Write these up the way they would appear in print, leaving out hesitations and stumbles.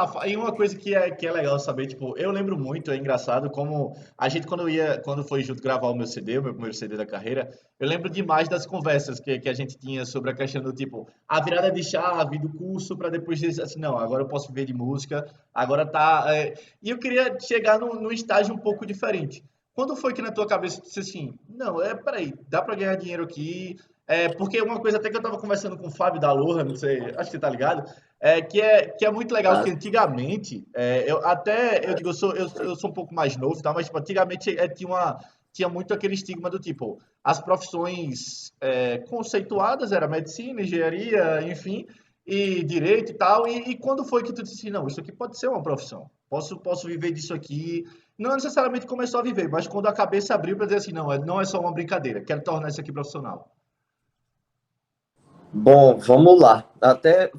Rafa, e uma coisa que é legal saber, tipo, eu lembro muito, é engraçado, como a gente quando foi junto gravar o meu CD, o meu primeiro CD da carreira, eu lembro demais das conversas que a gente tinha sobre a questão do tipo, a virada de chave do curso para depois dizer assim, não, agora eu posso viver de música, agora tá. E eu queria chegar num estágio um pouco diferente. Quando foi que na tua cabeça tu disse assim, não, peraí, dá para ganhar dinheiro aqui? Porque uma coisa até que eu tava conversando com o Fábio da Aloha, não sei, acho que você tá ligado, que é muito legal que Tá? antigamente, eu digo, eu sou um pouco mais novo, tá? Mas tipo, antigamente tinha muito aquele estigma do tipo, as profissões conceituadas era medicina, engenharia, enfim, e direito e tal. E quando foi que tu disse assim, não, isso aqui pode ser uma profissão, posso viver disso aqui? Não necessariamente começou a viver, mas quando a cabeça abriu para dizer assim, não é só uma brincadeira, quero tornar isso aqui profissional. Bom, vamos lá. Até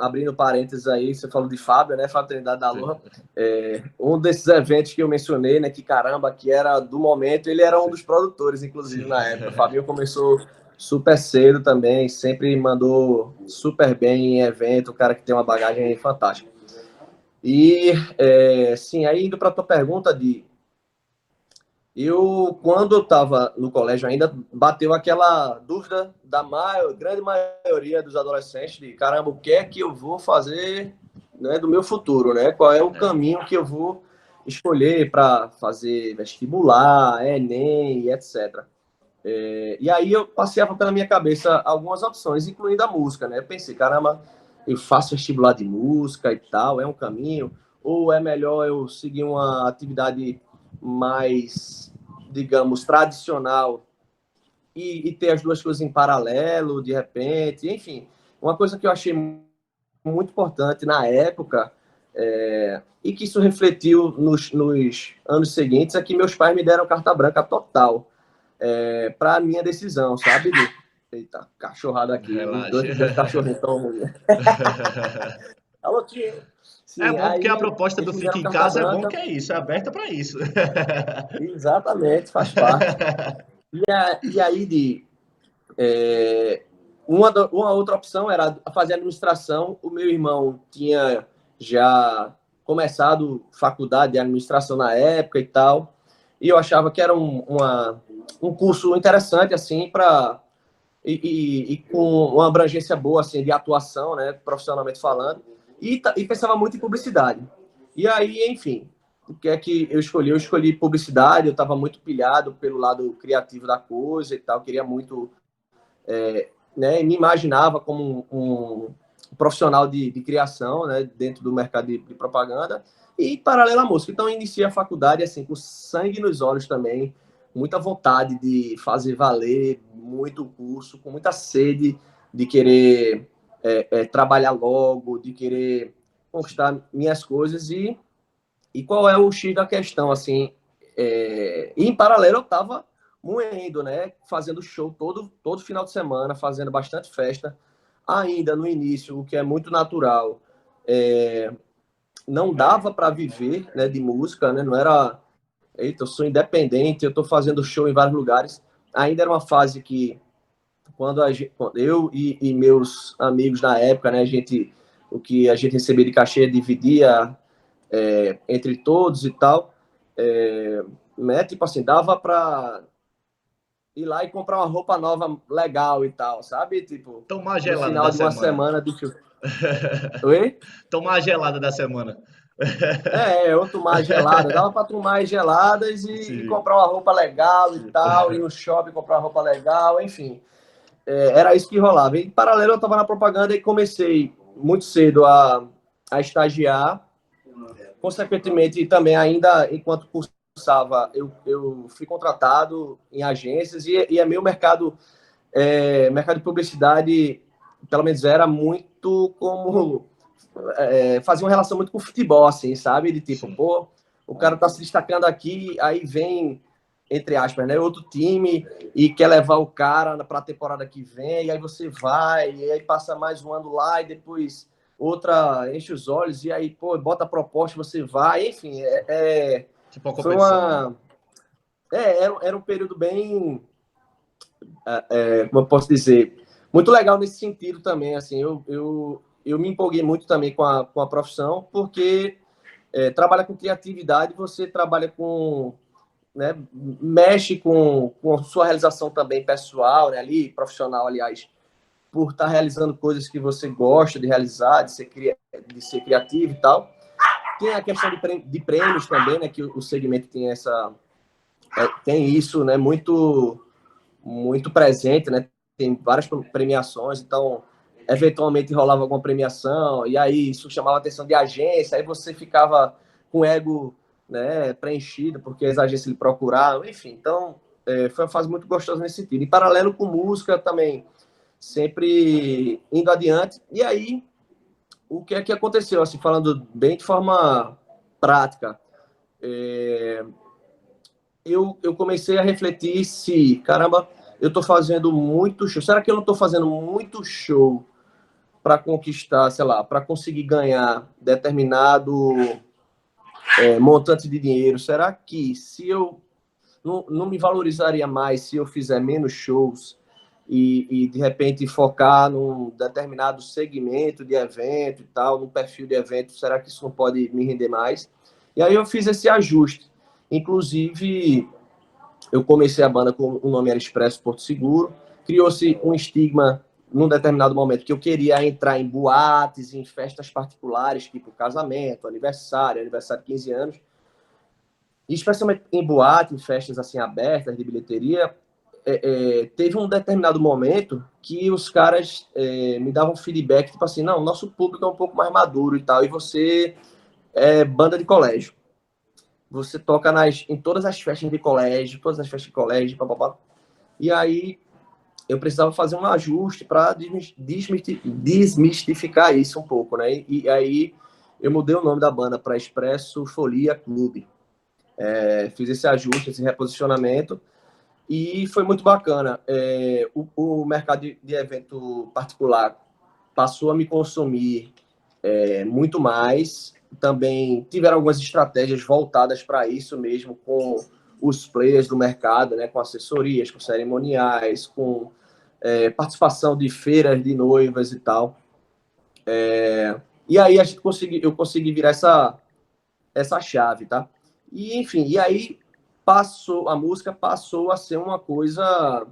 abrindo parênteses aí, você falou de Fábio, né? Fábio Trindade da Sim, Aloha. Um desses eventos que eu mencionei, né? Que caramba, que era do momento, ele era um sim, dos produtores, inclusive, sim. na época. O Fabinho começou super cedo também, sempre mandou super bem em evento, o cara que tem uma bagagem fantástica. E, sim, aí indo para a tua pergunta de quando eu estava no colégio ainda, bateu aquela dúvida da grande maioria dos adolescentes de, caramba, o que é que eu vou fazer, né, do meu futuro, né? Qual é o É. caminho que eu vou escolher para fazer vestibular, Enem e etc. E aí eu passeava pela minha cabeça algumas opções, incluindo a música, né? Eu pensei, caramba, eu faço vestibular de música e tal, é um caminho? Ou é melhor eu seguir uma atividade mais, digamos, tradicional e ter as duas coisas em paralelo, de repente? Enfim, uma coisa que eu achei muito importante na época, e que isso refletiu nos anos seguintes, é que meus pais me deram carta branca total para a minha decisão, sabe? Eita, cachorrada aqui, os Relaxa. dois cachorrinhos estão. Alô, tio. É Sim, bom porque a aí proposta eles do me Fica deram em carta Casa é bom branca, que é isso, é aberta para isso. exatamente, faz parte. E aí, uma outra opção era fazer administração. O meu irmão tinha já começado faculdade de administração na época e tal, e eu achava que era um curso interessante, assim, para e com uma abrangência boa assim de atuação, né, profissionalmente falando, e pensava muito em publicidade. E aí, enfim, o que é que eu escolhi? Eu escolhi publicidade, eu estava muito pilhado pelo lado criativo da coisa e tal, queria muito, né, me imaginava como um profissional de criação, né, dentro do mercado de propaganda e paralelo à música. Então, eu iniciei a faculdade assim com sangue nos olhos também, muita vontade de fazer valer muito curso, com muita sede de querer trabalhar logo, de querer conquistar minhas coisas e qual é o X da questão, assim, e em paralelo eu estava moendo, né, fazendo show todo final de semana, fazendo bastante festa, ainda no início, o que é muito natural, é, não dava para viver, né, de música, né, não era, eita, eu sou independente, eu estou fazendo show em vários lugares, ainda era uma fase que, quando eu e meus amigos na época, né, o que a gente recebia de cachê dividia entre todos e tal, né? Tipo assim, dava pra ir lá e comprar uma roupa nova legal e tal, sabe? Tipo, Tomar a no gelada final da de uma semana. semana de. Oi? Tomar a gelada da semana. Eu tomar gelada. Dava pra tomar geladas e Sim, comprar uma roupa legal e sim. tal, ir no shopping comprar uma roupa legal, enfim. Era isso que rolava. Em paralelo, eu estava na propaganda e comecei muito cedo a estagiar. Consequentemente, também ainda enquanto cursava, eu fui contratado em agências e é meu mercado de publicidade, pelo menos era muito como fazia uma relação muito com o futebol, assim, sabe? De tipo, Sim. pô, o cara tá se destacando aqui, aí vem, entre aspas, né, outro time e quer levar o cara para a temporada que vem, e aí você vai, e aí passa mais um ano lá, e depois outra enche os olhos, e aí, pô, bota a proposta, você vai, enfim, Tipo uma foi competição, né? uma. Era um período bem, como eu posso dizer, muito legal nesse sentido também, assim, eu eu me empolguei muito também com a profissão, porque trabalha com criatividade, você trabalha com, né, mexe com a sua realização também pessoal, né, ali, profissional, aliás, por estar realizando coisas que você gosta de realizar, de ser criativo e tal. Tem a questão de prêmios também, né, que o segmento tem tem isso, né, muito presente, né, tem várias premiações, então eventualmente rolava alguma premiação e aí isso chamava a atenção de agência, aí você ficava com o ego, né, preenchido porque as agências lhe procuravam, enfim, então foi uma fase muito gostosa nesse sentido. Em paralelo com música também, sempre indo adiante. E aí, o que é que aconteceu? Assim, falando bem de forma prática, eu comecei a refletir se, caramba, eu estou fazendo muito show. Será que eu não estou fazendo muito show para conquistar, sei lá, para conseguir ganhar determinado montante de dinheiro? Será que se eu não me valorizaria mais se eu fizer menos shows e de repente focar num determinado segmento de evento e tal, num perfil de evento? Será que isso não pode me render mais? E aí eu fiz esse ajuste. Inclusive, eu comecei a banda com o nome era Expresso Porto Seguro. Criou-se um estigma num determinado momento que eu queria entrar em boates, em festas particulares, tipo casamento, aniversário de 15 anos. E especialmente em boate, em festas assim abertas, de bilheteria, teve um determinado momento que os caras me davam feedback, tipo assim, não, nosso público é um pouco mais maduro e tal, e você é banda de colégio. Você toca em todas as festas de colégio, papapá. E aí eu precisava fazer um ajuste para desmistificar isso um pouco, né? E aí eu mudei o nome da banda para Expresso Folia Clube. Fiz esse ajuste, esse reposicionamento, e foi muito bacana. O mercado de evento particular passou a me consumir muito mais. Também tiveram algumas estratégias voltadas para isso mesmo, com os players do mercado, né, com assessorias, com cerimoniais, com participação de feiras de noivas e tal. E aí eu consegui virar essa chave, tá? E enfim, e aí a música passou a ser uma coisa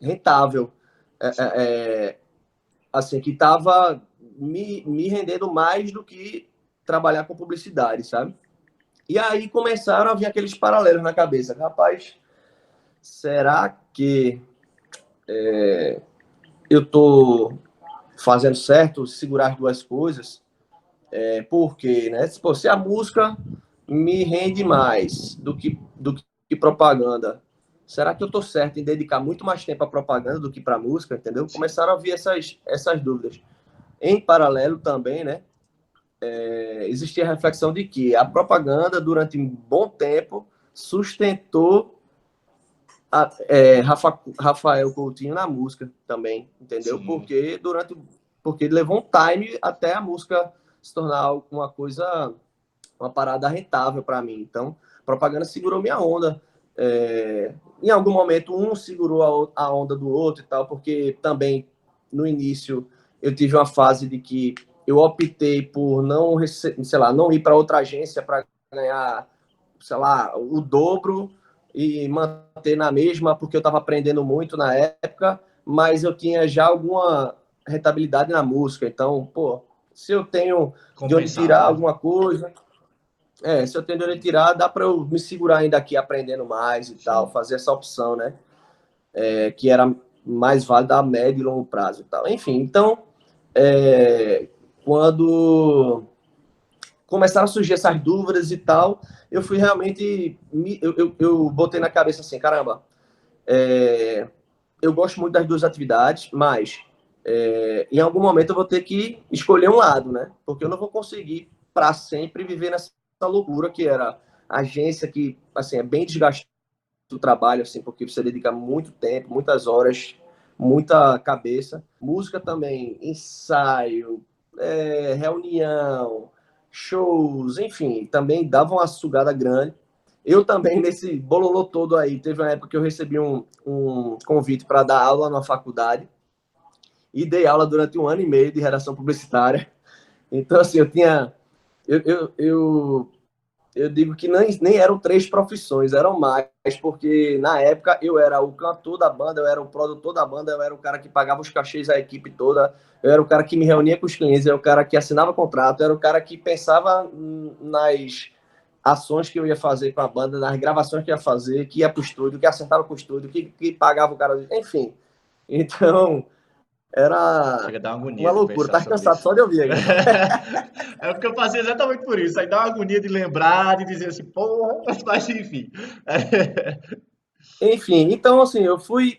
rentável, assim, que estava me rendendo mais do que trabalhar com publicidade, sabe? E aí começaram a vir aqueles paralelos na cabeça. Rapaz, será que eu tô fazendo certo segurar as duas coisas? Porque, né? Pô, se a música me rende mais do que propaganda, será que eu tô certo em dedicar muito mais tempo à propaganda do que para a música, entendeu? Começaram a vir essas dúvidas. Em paralelo também, né? Existia a reflexão de que a propaganda, durante um bom tempo, sustentou Rafael Coutinho na música também, entendeu? Sim. Porque levou um time até a música se tornar uma parada rentável para mim. Então, a propaganda segurou minha onda. Em algum momento, um segurou a onda do outro e tal, porque também, no início, eu tive uma fase de que eu optei por não ir para outra agência para ganhar, sei lá, o dobro e manter na mesma, porque eu estava aprendendo muito na época, mas eu tinha já alguma rentabilidade na música. Então, pô, se eu tenho de onde Compensava, tirar né? alguma coisa, se eu tenho de onde tirar, dá para eu me segurar ainda aqui aprendendo mais e tal, Sim. fazer essa opção, né? Que era mais válida a médio e longo prazo e tal. Enfim, então, quando começaram a surgir essas dúvidas e tal, eu fui realmente, eu botei na cabeça assim, caramba, eu gosto muito das duas atividades, mas em algum momento eu vou ter que escolher um lado, né? Porque eu não vou conseguir para sempre viver nessa loucura que era a agência, que assim é bem desgastante o trabalho, assim, porque você dedica muito tempo, muitas horas, muita cabeça. Música também, ensaio, reunião, shows, enfim, também dava uma sugada grande. Eu também, nesse bololô todo aí, teve uma época que eu recebi um convite para dar aula na faculdade, e dei aula durante 1 ano e meio de redação publicitária. Então, assim, eu tinha... Eu digo que nem eram 3 profissões, eram mais, porque na época eu era o cantor da banda, eu era o produtor da banda, eu era o cara que pagava os cachês à equipe toda, eu era o cara que me reunia com os clientes, eu era o cara que assinava contrato, eu era o cara que pensava nas ações que eu ia fazer com a banda, nas gravações que eu ia fazer, que ia para o estúdio, que acertava com o estúdio, que pagava o cara, enfim. Então, era Chega a dar uma uma agonia de loucura. pensar Tá sobre cansado isso. só de ouvir aí. É porque eu passei exatamente por isso. Aí dá uma agonia de lembrar, de dizer assim, porra, mas enfim. Enfim, então, assim, eu fui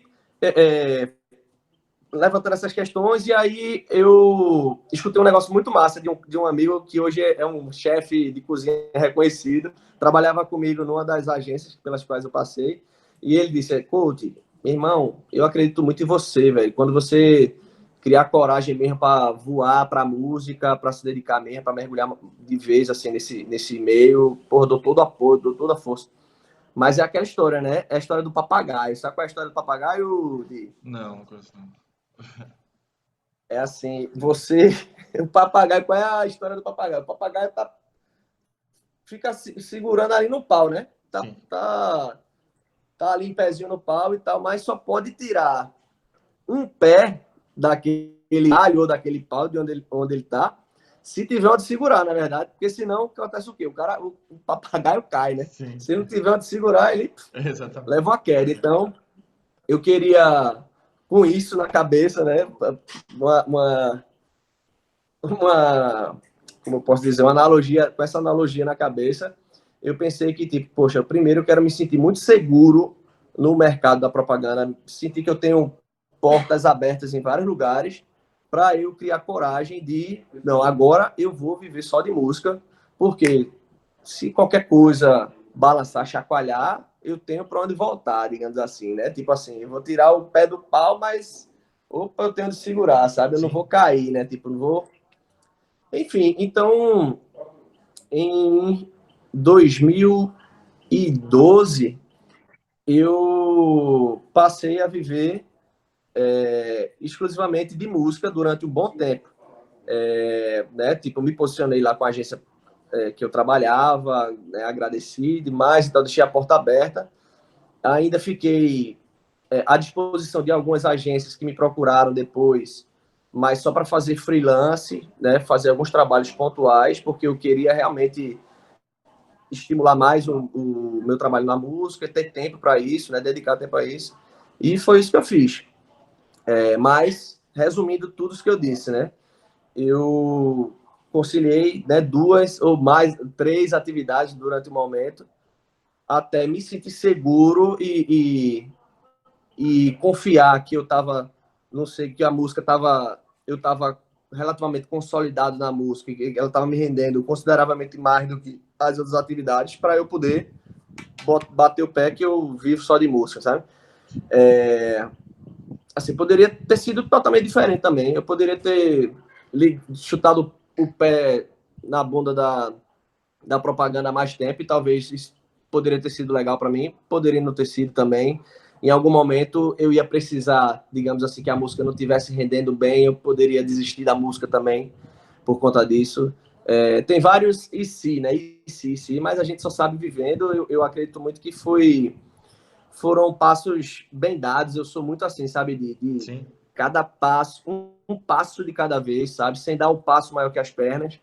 levantando essas questões e aí eu escutei um negócio muito massa de um amigo que hoje é um chefe de cozinha reconhecido, trabalhava comigo numa das agências pelas quais eu passei, e ele disse, coach, meu irmão, eu acredito muito em você, velho, quando você criar coragem mesmo para voar para música, para se dedicar mesmo, para mergulhar de vez assim nesse meio, porra, dou todo apoio, dou toda a força. Mas é aquela história, né? É a história do papagaio. Sabe qual é a história do papagaio, Di? Não, não conheço não. É assim, você. O papagaio, qual é a história do papagaio? O papagaio fica segurando ali no pau, né? Tá, Sim. tá, tá ali em pezinho no pau e tal, mas só pode tirar um pé daquele alho ou daquele pau de onde ele tá, se tiver onde segurar, na verdade, porque senão acontece o quê? O papagaio cai, né? Sim, Se não tiver onde segurar, ele exatamente. leva uma queda. Então, eu queria, com isso na cabeça, né? Uma, uma como eu posso dizer, uma analogia, com essa analogia na cabeça, eu pensei que, tipo, poxa, primeiro eu quero me sentir muito seguro no mercado da propaganda, sentir que eu tenho portas abertas em vários lugares, para eu criar coragem de, não, agora eu vou viver só de música, porque se qualquer coisa balançar, chacoalhar, eu tenho para onde voltar, digamos assim, né? Tipo assim, eu vou tirar o pé do pau, mas opa, eu tenho de segurar, sabe? Eu não vou Sim. cair, né? Tipo, não vou. Enfim, então, em 2012, eu passei a viver exclusivamente de música durante um bom tempo. Né? Tipo, me posicionei lá com a agência que eu trabalhava, né? Agradeci demais, então deixei a porta aberta. Ainda fiquei à disposição de algumas agências que me procuraram depois, mas só para fazer freelance, né? Fazer alguns trabalhos pontuais, porque eu queria realmente estimular mais o meu trabalho na música, ter tempo para isso, né? Dedicar tempo a isso. E foi isso que eu fiz. Mas, resumindo tudo isso que eu disse, né? Eu conciliei, né, 2 ou mais, 3 atividades durante o momento, até me sentir seguro e confiar que eu estava, não sei, que a música estava, eu estava relativamente consolidado na música, que ela estava me rendendo consideravelmente mais do que as outras atividades, para eu poder bater o pé que eu vivo só de música, sabe? Assim, poderia ter sido totalmente diferente também. Eu poderia ter chutado o pé na bunda da propaganda há mais tempo e talvez isso poderia ter sido legal para mim, poderia não ter sido também. Em algum momento eu ia precisar, digamos assim, que a música não estivesse rendendo bem, eu poderia desistir da música também por conta disso. Tem vários e se, né? E se, mas a gente só sabe vivendo. Eu acredito muito que foram passos bem dados. Eu sou muito assim, sabe? De Sim. cada passo, um passo de cada vez, sabe? Sem dar um passo maior que as pernas.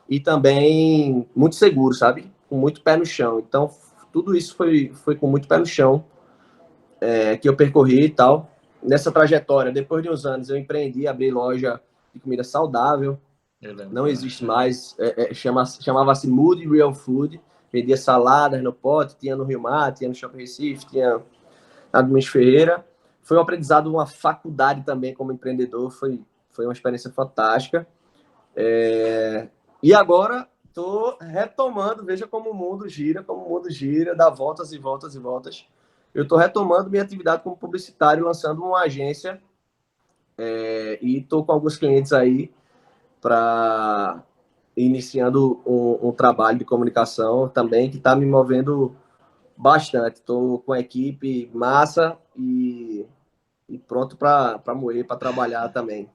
E também muito seguro, sabe? Com muito pé no chão. Então, tudo isso foi com muito pé no chão que eu percorri e tal. Nessa trajetória, depois de uns anos, eu empreendi, abri loja de comida saudável. Eu lembro. Não existe mais. Chamava-se Mood Real Food. Vendia saladas no pote, tinha no Rio Mar, tinha no Shopping Recife, tinha na Domingos Ferreira. Foi um aprendizado, uma faculdade também como empreendedor. Foi uma experiência fantástica. E agora estou retomando, veja como o mundo gira, dá voltas e voltas e voltas. Eu estou retomando minha atividade como publicitário, lançando uma agência e estou com alguns clientes aí para iniciando um trabalho de comunicação também que está me movendo bastante. Estou com a equipe massa e pronto para morrer, para trabalhar também.